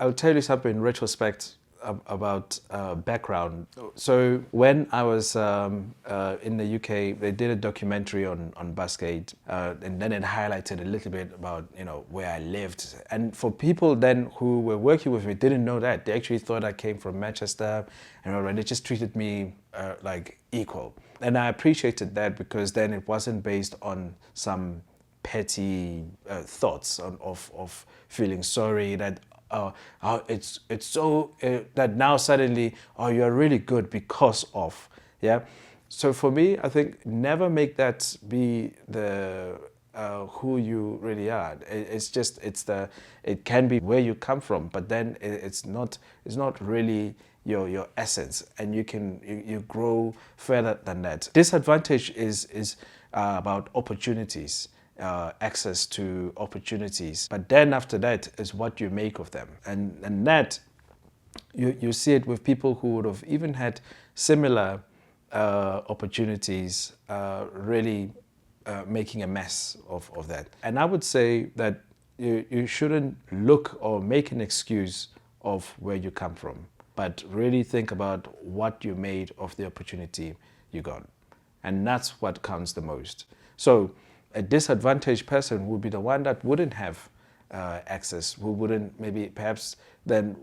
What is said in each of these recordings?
I'll tell you something in retrospect about background. So when I was in the UK, they did a documentary on Busgate, and then it highlighted a little bit about where I lived. And for people then who were working with me, didn't know that. They actually thought I came from Manchester, and they just treated me like equal. And I appreciated that because then it wasn't based on some petty thoughts of feeling sorry that it's so that now suddenly you're really good because of So for me, I think never make that be the who you really are. It can be where you come from, but then it's not really your essence, and you grow further than that. Disadvantage is about opportunities. Access to opportunities, but then after that is what you make of them, and that you see it with people who would have even had similar opportunities, really making a mess of that. And I would say that you shouldn't look or make an excuse of where you come from, but really think about what you made of the opportunity you got, and that's what counts the most. So a disadvantaged person would be the one that wouldn't have access, who wouldn't, maybe perhaps then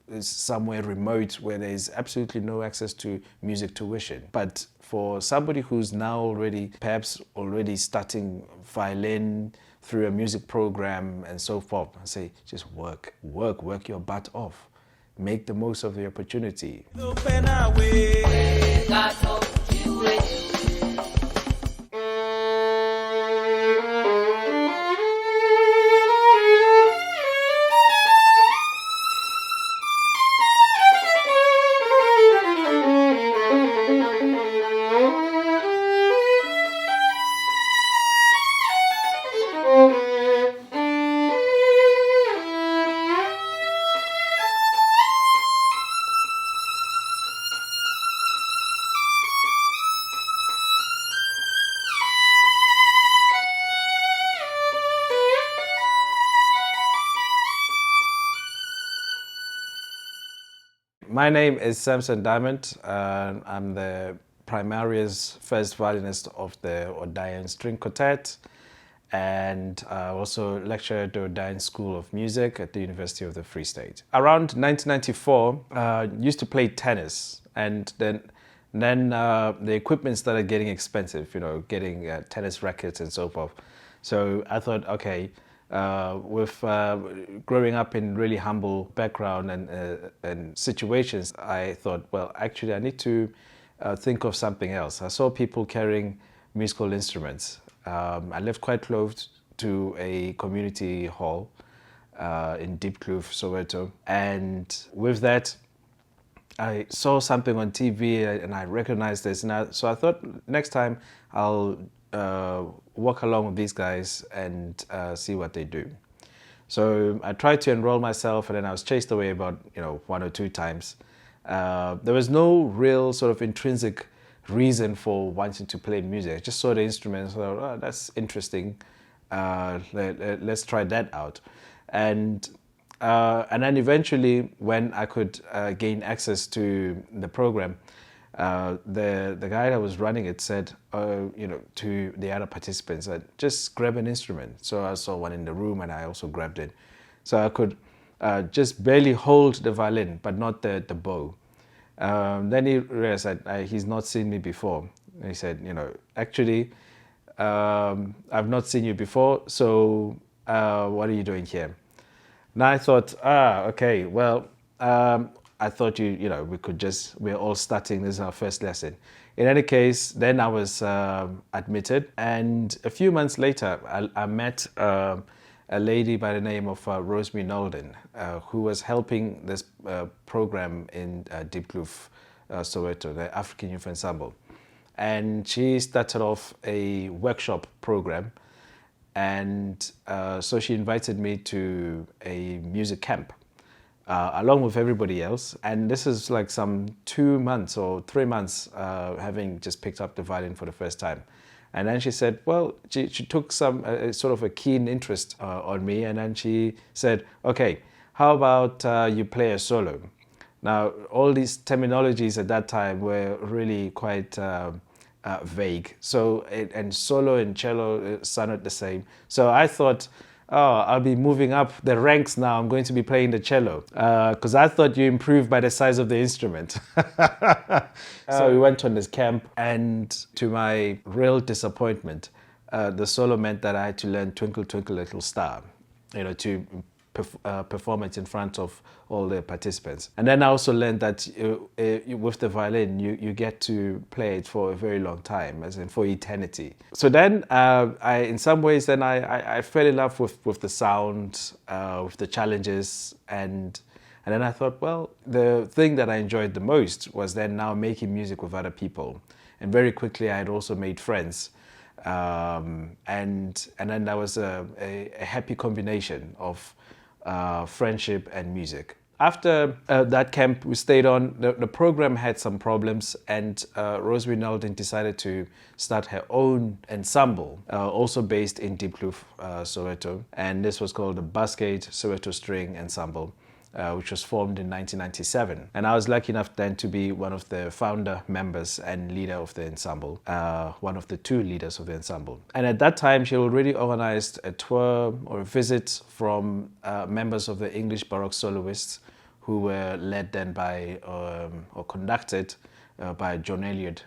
is somewhere remote where there is absolutely no access to music tuition. But for somebody who's now perhaps already starting violin through a music program and so forth, I say just work your butt off. Make the most of the opportunity. My name is Samson Diamond. I'm the Primaria's first violinist of the Odayan String Quartet, and also lecturer at the Odayan School of Music at the University of the Free State. Around 1994, used to play tennis, and then the equipment started getting expensive, getting tennis rackets and so forth. So I thought, okay, with growing up in really humble background and situations, I thought, well, actually, I need to think of something else. I saw people carrying musical instruments. I lived quite close to a community hall in Diepkloof, Soweto, and with that, I saw something on TV and I recognized this, so I thought next time I'll walk along with these guys and see what they do. So I tried to enroll myself, and then I was chased away about one or two times. There was no real sort of intrinsic reason for wanting to play music. I just saw the instruments, thought, oh, that's interesting. Let's try that out. And then eventually, when I could gain access to the program, the guy that was running it said, to the other participants, that just grab an instrument. So I saw one in the room, and I also grabbed it. So I could just barely hold the violin, but not the bow. Then he realized that he's not seen me before. And he said, actually, I've not seen you before, so what are you doing here? Now I thought, okay, well, I thought we're all starting, this is our first lesson. In any case, then I was admitted, and a few months later, I met a lady by the name of Rosemary Nolden, who was helping this program in Diepkloof, Soweto, the African Youth Ensemble. And she started off a workshop program, and so she invited me to a music camp, along with everybody else. And this is like some 2 months or 3 months having just picked up the violin for the first time. And then she said, well, she took some sort of a keen interest on me, and then she said, okay, how about you play a solo? Now, all these terminologies at that time were really quite vague. So, and solo and cello sounded the same. So I thought, oh, I'll be moving up the ranks now. I'm going to be playing the cello. Because I thought you improved by the size of the instrument. So we went on this camp, and to my real disappointment, the solo meant that I had to learn Twinkle Twinkle Little Star, to perform it in front of all the participants. And then I also learned that with the violin, you get to play it for a very long time, as in for eternity. So then in some ways, then I fell in love with the sound, with the challenges, and then I thought, well, the thing that I enjoyed the most was then now making music with other people. And very quickly, I had also made friends. And then there was a happy combination of friendship and music. After that camp we stayed on, the program had some problems, and Rosemary Naldin decided to start her own ensemble, also based in Diepkloof, Soweto. And this was called the Basgate Soweto String Ensemble, which was formed in 1997. And I was lucky enough then to be one of the founder members and leader of the ensemble, one of the two leaders of the ensemble. And at that time, she already organized a tour or a visit from members of the English Baroque soloists, who were led then by, or conducted by John Eliot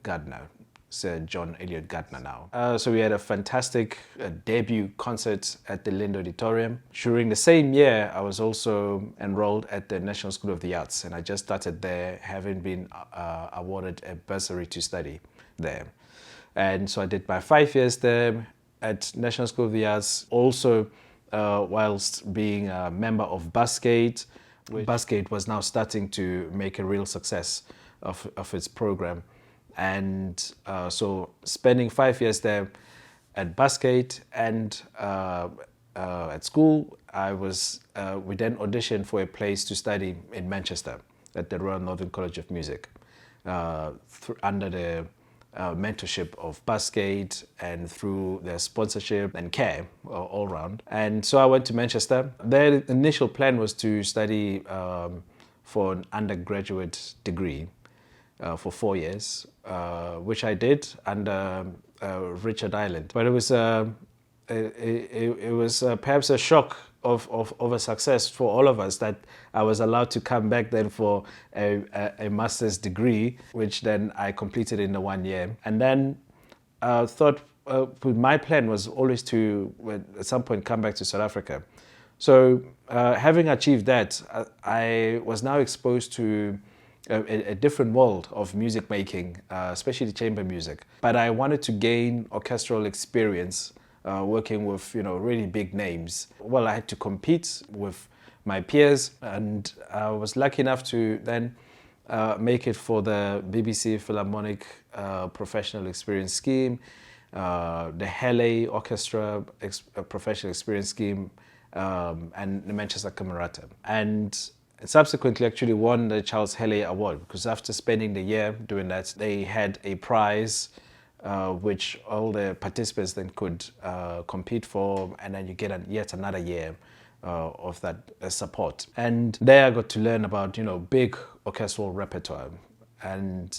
Gardner. Sir John Eliot Gardner now. So we had a fantastic debut concert at the Lind Auditorium. During the same year, I was also enrolled at the National School of the Arts, and I just started there, having been awarded a bursary to study there. And so I did my 5 years there at National School of the Arts, also whilst being a member of Basgate. Basgate was now starting to make a real success of its program. And so spending 5 years there at Basgate and at school, we then auditioned for a place to study in Manchester at the Royal Northern College of Music, under the mentorship of Basgate and through their sponsorship and care all round. And so I went to Manchester. Their initial plan was to study for an undergraduate degree for 4 years, which I did under Richard Island. But it was perhaps a shock of a success for all of us that I was allowed to come back then for a master's degree, which then I completed in the 1 year. And then thought my plan was always to, at some point, come back to South Africa. So having achieved that, I was now exposed to a different world of music making, especially chamber music. But I wanted to gain orchestral experience, working with really big names. Well, I had to compete with my peers, and I was lucky enough to then make it for the BBC Philharmonic Professional Experience Scheme, the Hele Orchestra Professional Experience Scheme, and the Manchester Camerata. And subsequently actually won the Charles Hele Award, because after spending the year doing that, they had a prize which all the participants then could compete for, and then you get yet another year of that support. And there I got to learn about big orchestral repertoire. And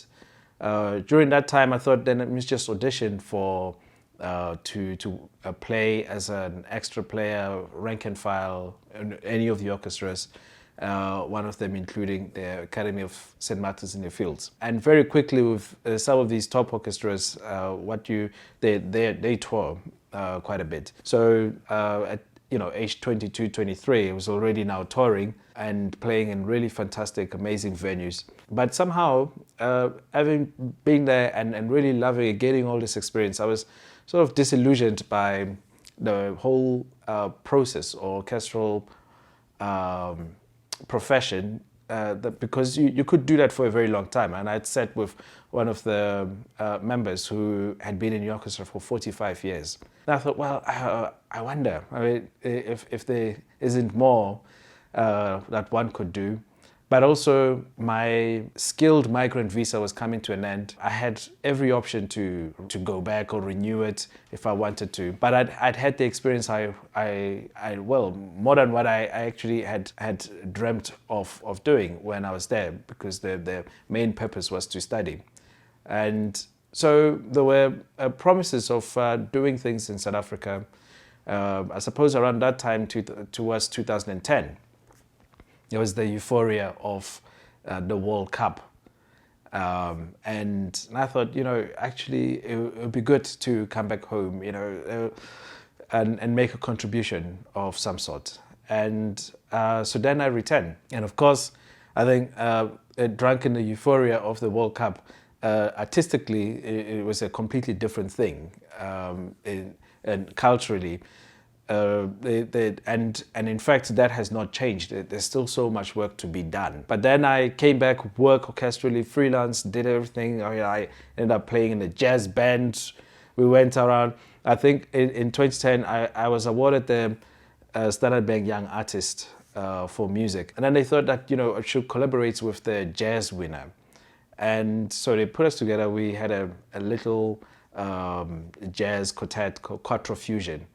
during that time, I thought then let me just audition for to play as an extra player, rank and file in any of the orchestras. One of them including the Academy of St. Martin's in the Fields. And very quickly with some of these top orchestras, they tour quite a bit. So at age 22, 23, I was already now touring and playing in really fantastic, amazing venues. But somehow, having been there and really loving it, getting all this experience, I was sort of disillusioned by the whole process or orchestral profession, because you could do that for a very long time. And I'd sat with one of the members who had been in the orchestra for 45 years. And I thought, well, I wonder, if there isn't more that one could do. But also, my skilled migrant visa was coming to an end. I had every option to go back or renew it if I wanted to. But I'd had the experience well, more than what I actually had dreamt of doing when I was there, because the main purpose was to study. And so there were promises of doing things in South Africa, I suppose around that time towards 2010. It was the euphoria of the World Cup. And I thought, actually it would be good to come back home, and make a contribution of some sort. And so then I returned. And of course, I think drunk in the euphoria of the World Cup, artistically, it was a completely different thing, and culturally. And in fact, that has not changed. There's still so much work to be done. But then I came back, worked orchestrally, freelance, did everything. I ended up playing in a jazz band. We went around. I think in 2010, I was awarded the Standard Bank Young Artist for music. And then they thought that, I should collaborate with the jazz winner. And so they put us together. We had a little jazz quartet called Quattro Fusion.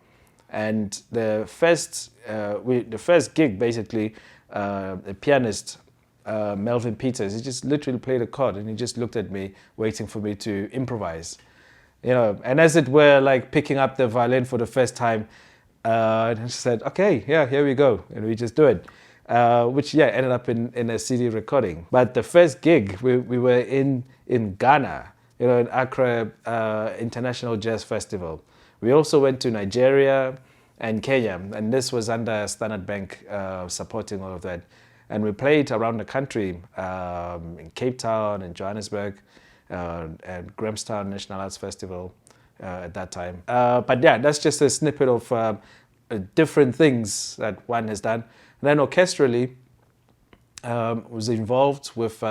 And the first gig, basically, the pianist, Melvin Peters, he just literally played a chord and he just looked at me, waiting for me to improvise. And as it were, like picking up the violin for the first time, and I said, okay, yeah, here we go. And we just do it. Which ended up in a CD recording. But the first gig, we were in Ghana, in Accra International Jazz Festival. We also went to Nigeria and Kenya, and this was under Standard Bank supporting all of that. And we played around the country, in Cape Town, in Johannesburg, at Grahamstown National Arts Festival at that time. But that's just a snippet of different things that one has done. And then orchestrally, was involved with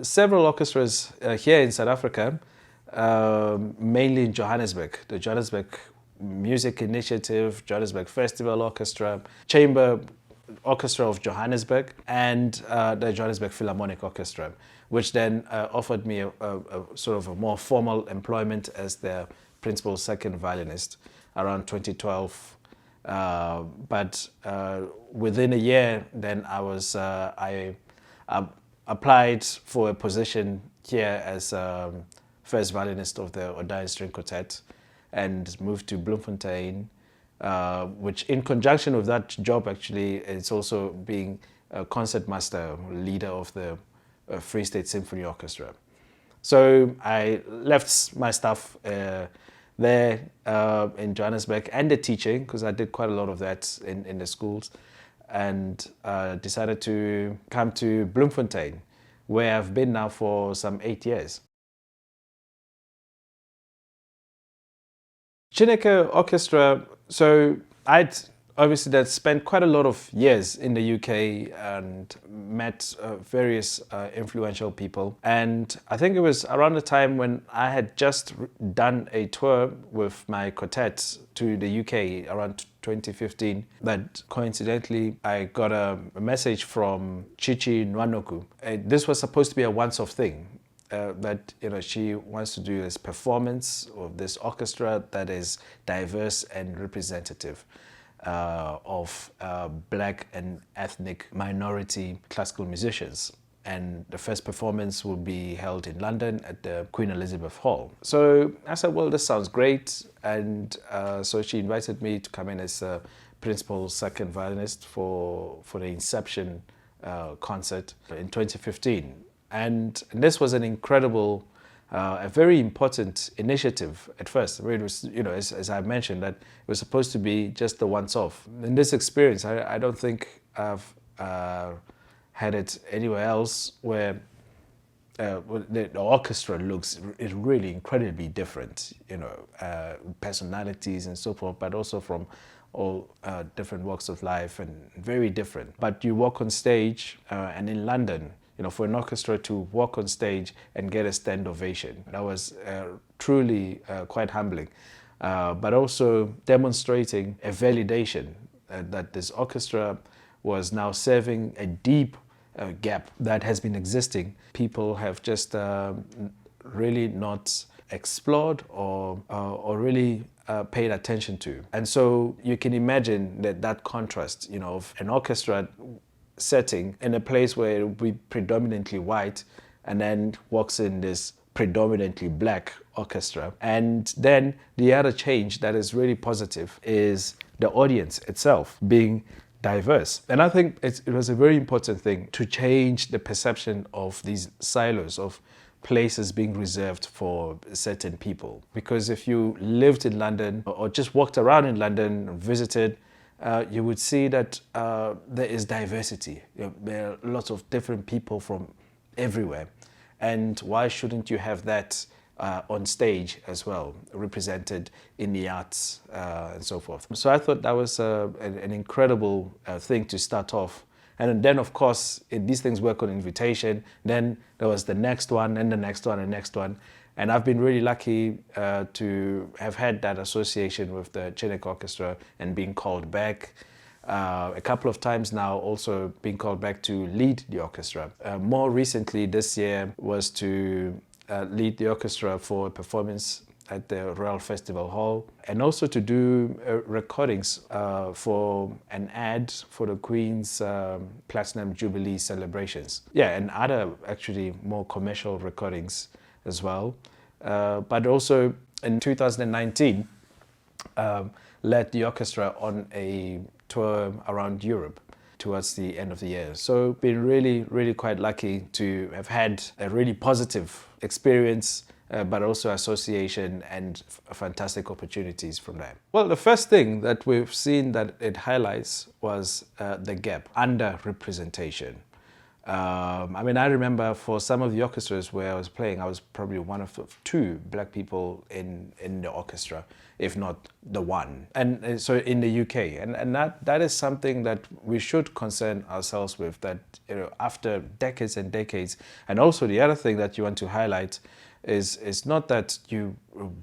several orchestras here in South Africa, mainly in Johannesburg, the Johannesburg Music Initiative, Johannesburg Festival Orchestra, Chamber Orchestra of Johannesburg, and the Johannesburg Philharmonic Orchestra, which then offered me a sort of a more formal employment as their principal second violinist around 2012. But within a year, then I applied for a position here as first violinist of the Odayan String Quartet, and moved to Bloemfontein, which in conjunction with that job, actually, it's also being a concertmaster, leader of the Free State Symphony Orchestra. So I left my stuff there in Johannesburg and the teaching, because I did quite a lot of that in the schools, and decided to come to Bloemfontein, where I've been now for some 8 years. Chineke Orchestra, so I'd obviously spent quite a lot of years in the UK and met various influential people. And I think it was around the time when I had just done a tour with my quartet to the UK around 2015 that coincidentally I got a message from Chichi Nwanoku. This was supposed to be a once-off thing. That she wants to do this performance of this orchestra that is diverse and representative of Black and ethnic minority classical musicians. And the first performance will be held in London at the Queen Elizabeth Hall. So I said, well, this sounds great. And so she invited me to come in as a principal second violinist for the Inception concert in 2015. And this was an incredible, a very important initiative at first. It was, as I mentioned, that it was supposed to be just the once-off. In this experience, I don't think I've had it anywhere else where the orchestra is really incredibly different, personalities and so forth, but also from all different walks of life and very different. But you walk on stage, and in London, for an orchestra to walk on stage and get a stand ovation, that was truly quite humbling, but also demonstrating a validation that this orchestra was now serving a deep gap that has been existing. People have just really not explored or really paid attention to. And so you can imagine that contrast, of an orchestra setting in a place where it will be predominantly white, and then walks in this predominantly black orchestra. And then the other change that is really positive is the audience itself being diverse. And I think it was a very important thing to change the perception of these silos of places being reserved for certain people. Because if you lived in London or just walked around in London and visited, you would see that there is diversity. There are lots of different people from everywhere. And why shouldn't you have that on stage as well, represented in the arts and so forth? So I thought that was an incredible thing to start off. And then, of course, these things work on invitation. Then there was the next one, and the next one, and the next one. And I've been really lucky to have had that association with the Chineke Orchestra and being called back a couple of times now, also being called back to lead the orchestra. More recently this year was to lead the orchestra for a performance at the Royal Festival Hall, and also to do recordings for an ad for the Queen's Platinum Jubilee celebrations. Yeah, and other actually more commercial recordings as well. But also in 2019, led the orchestra on a tour around Europe towards the end of the year. So been really, really quite lucky to have had a really positive experience, but also association and fantastic opportunities from there. Well, the first thing that we've seen that it highlights was the gap, under-representation. I remember for some of the orchestras where I was playing, I was probably one of the two black people in the orchestra, if not the one. And so in the UK, and that is something that we should concern ourselves with, that after decades and decades. And also the other thing that you want to highlight is not that you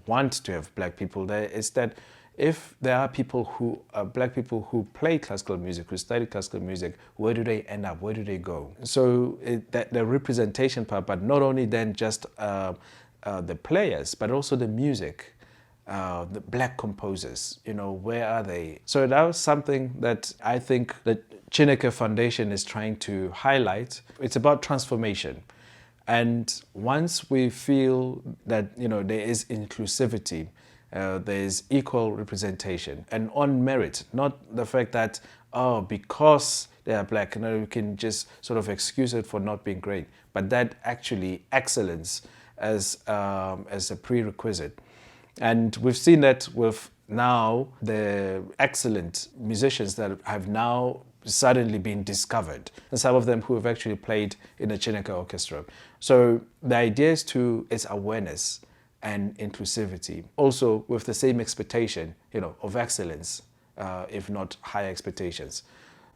want to have black people there, it's that if there are people who are black people who play classical music, who study classical music, where do they end up? Where do they go? So that the representation part, but not only then just the players, but also the music, the black composers, where are they? So that was something that I think that Chineke Foundation is trying to highlight. It's about transformation. And once we feel that, there is inclusivity, there's equal representation and on merit, not the fact that, because they are black, we can just sort of excuse it for not being great, but that actually excellence as a prerequisite. And we've seen that with now the excellent musicians that have now suddenly been discovered, and some of them who have actually played in the Chineke Orchestra. So the idea is awareness and inclusivity, also with the same expectation, of excellence, if not higher expectations.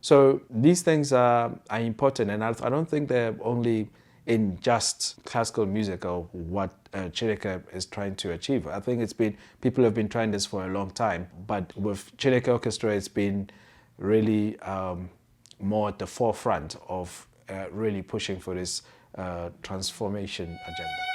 So these things are important, and I don't think they're only in just classical music or what Chineke is trying to achieve. I think people have been trying this for a long time, but with Chineke Orchestra, it's been really more at the forefront of really pushing for this transformation agenda.